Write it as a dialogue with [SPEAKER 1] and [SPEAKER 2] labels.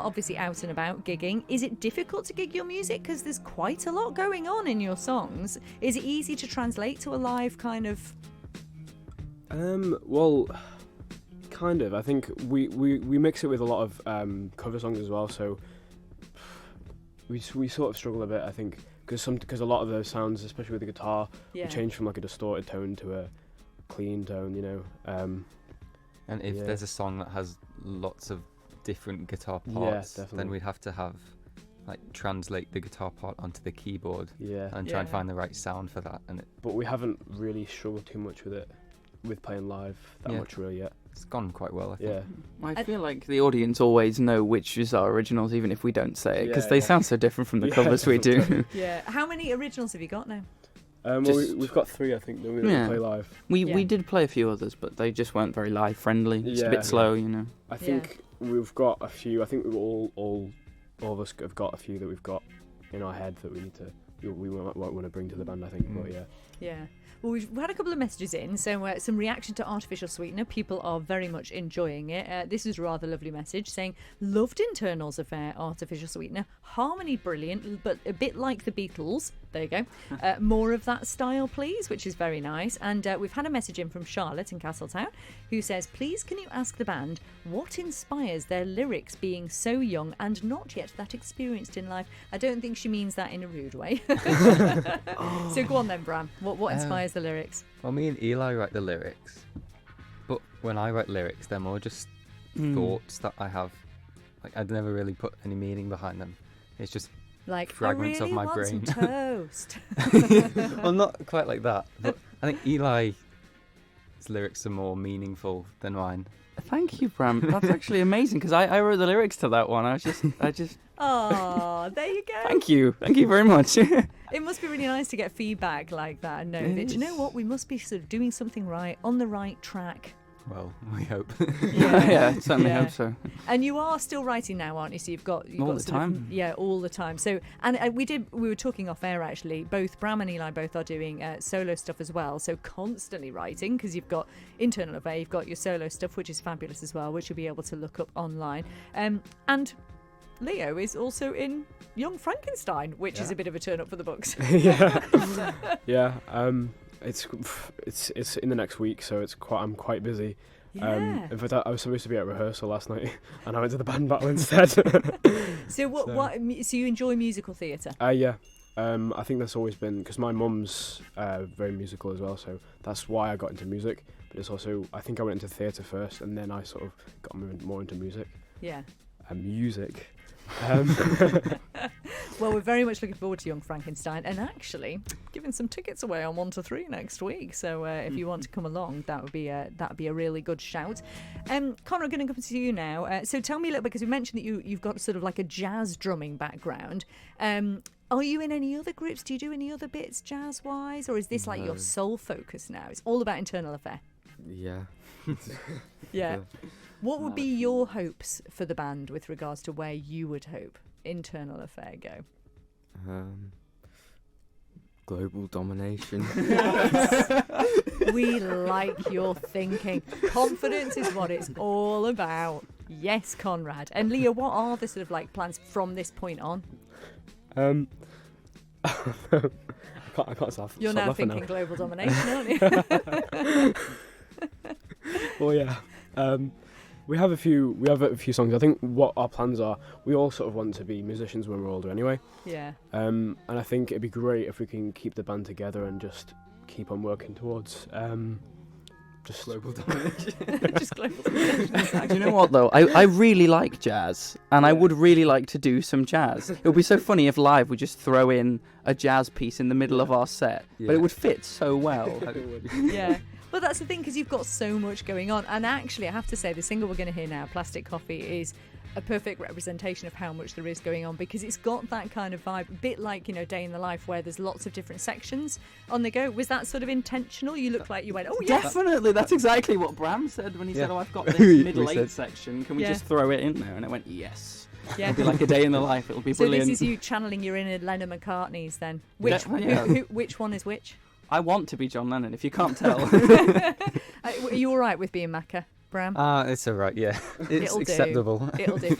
[SPEAKER 1] are obviously out and about gigging. Is it difficult to gig your music? Because there's quite a lot going on in your songs. Is it easy to translate to a live kind of...
[SPEAKER 2] Well, kind of. I think we mix it with a lot of cover songs as well, so we sort of struggle a bit, I think, because a lot of those sounds, especially with the guitar, we change from like a distorted tone to a clean tone, you know.
[SPEAKER 3] And if there's a song that has lots of different guitar parts, then we'd have to translate the guitar part onto the keyboard and try and find the right sound for that.
[SPEAKER 2] But we haven't really struggled too much with playing live that much really yet.
[SPEAKER 3] It's gone quite well, I think.
[SPEAKER 2] Yeah.
[SPEAKER 4] I feel like the audience always know which is our originals, even if we don't say it, because they sound so different from the covers we do.
[SPEAKER 1] Yeah. How many originals have you got now?
[SPEAKER 2] Well, we've got 3, I think, that we don't play live.
[SPEAKER 4] We did play a few others, but they just weren't very live friendly. It's a bit slow, you know.
[SPEAKER 2] I think we've got a few. I think we've all of us have got a few that we've got in our head that we need to we might want to bring to the band, I think. But
[SPEAKER 1] yeah. Well, we've had a couple of messages in, so some reaction to Artificial Sweetener. People are very much enjoying it. This is a rather lovely message saying, loved Internals Affair, Artificial Sweetener. Harmony brilliant, but a bit like the Beatles. There you go. More of that style, please, which is very nice. And we've had a message in from Charlotte in Castletown, who says, please can you ask the band what inspires their lyrics being so young and not yet that experienced in life? I don't think she means that in a rude way. So go on then, Bram. What inspires the lyrics?
[SPEAKER 3] Well, me and Eli write the lyrics, but when I write lyrics, they're more just thoughts that I have. Like, I'd never really put any meaning behind them. It's just
[SPEAKER 1] like
[SPEAKER 3] fragments
[SPEAKER 1] I really
[SPEAKER 3] of my
[SPEAKER 1] want
[SPEAKER 3] brain.
[SPEAKER 1] Some toast.
[SPEAKER 3] Well, not quite like that, but I think Eli's lyrics are more meaningful than mine.
[SPEAKER 4] Thank you, Bram. That's actually amazing, because I wrote the lyrics to that one. I just.
[SPEAKER 1] Oh, there you go.
[SPEAKER 4] Thank you very much.
[SPEAKER 1] It must be really nice to get feedback like that and know that, you know what, we must be sort of doing something right, on the right track.
[SPEAKER 3] Well, we hope.
[SPEAKER 4] Yeah, certainly hope so.
[SPEAKER 1] And you are still writing now, aren't you? So you've got
[SPEAKER 4] all the time.
[SPEAKER 1] All the time. So, and we were talking off air actually. Both Bram and Eli both are doing solo stuff as well. So constantly writing, because you've got Internal Affair, you've got your solo stuff, which is fabulous as well, which you'll be able to look up online. And Leo is also in Young Frankenstein, which is a bit of a turn up for the books. It's in the next week, so I'm quite busy. Yeah.
[SPEAKER 4] Um,
[SPEAKER 2] In fact, I was supposed to be at rehearsal last night, and I went to the band battle instead.
[SPEAKER 1] So so you enjoy musical theatre?
[SPEAKER 2] Yeah. I think that's always been, because my mum's very musical as well, so that's why I got into music. But it's also, I think I went into theatre first, and then I sort of got more into music.
[SPEAKER 1] Yeah.
[SPEAKER 2] Music.
[SPEAKER 1] Well, we're very much looking forward to Young Frankenstein, and actually giving some tickets away on 1 to 3 next week. So if you want to come along, that would be a really good shout. Connor, I'm going to come to you now. So tell me a little bit, because you mentioned that you've got sort of like a jazz drumming background. Are you in any other groups? Do you do any other bits jazz-wise, or is this like your sole focus now? It's all about Internal Affair.
[SPEAKER 3] Yeah.
[SPEAKER 1] Yeah. What would be your hopes for the band with regards to where you would hope Internal Affair go?
[SPEAKER 3] Global domination.
[SPEAKER 1] We like your thinking. Confidence is what it's all about. Yes, Conrad. And Leo, what are the sort of like plans from this point on?
[SPEAKER 2] I can't stop.
[SPEAKER 1] You're now thinking global domination, aren't you?
[SPEAKER 2] Well, yeah. We have a few songs. I think what our plans are, we all sort of want to be musicians when we're older anyway.
[SPEAKER 1] Yeah.
[SPEAKER 2] And I think it'd be great if we can keep the band together and just keep on working towards just global domination.
[SPEAKER 1] Just global domination. Exactly.
[SPEAKER 4] Do you know what though? I really like jazz, and I would really like to do some jazz. It would be so funny if live we just throw in a jazz piece in the middle of our set, but it would fit so well.
[SPEAKER 1] Yeah. But that's the thing, because you've got so much going on. And actually, I have to say, the single we're going to hear now, Plastic Coffee, is a perfect representation of how much there is going on, because it's got that kind of vibe, a bit like, you know, Day in the Life, where there's lots of different sections on the go. Was that sort of intentional? You look like you went, oh, yes.
[SPEAKER 4] Definitely. That's exactly what Bram said when he said, oh, I've got this middle 8 section. Can we just throw it in there? And I went, yes. Yeah. It'll be like A Day in the Life. It'll be brilliant.
[SPEAKER 1] So this is you channeling your inner Lennon McCartney's then. Which one is which?
[SPEAKER 4] I want to be John Lennon, if you can't tell.
[SPEAKER 1] Are you all right with being Macca, Bram?
[SPEAKER 3] It's all right, yeah. It's acceptable.
[SPEAKER 1] It'll do.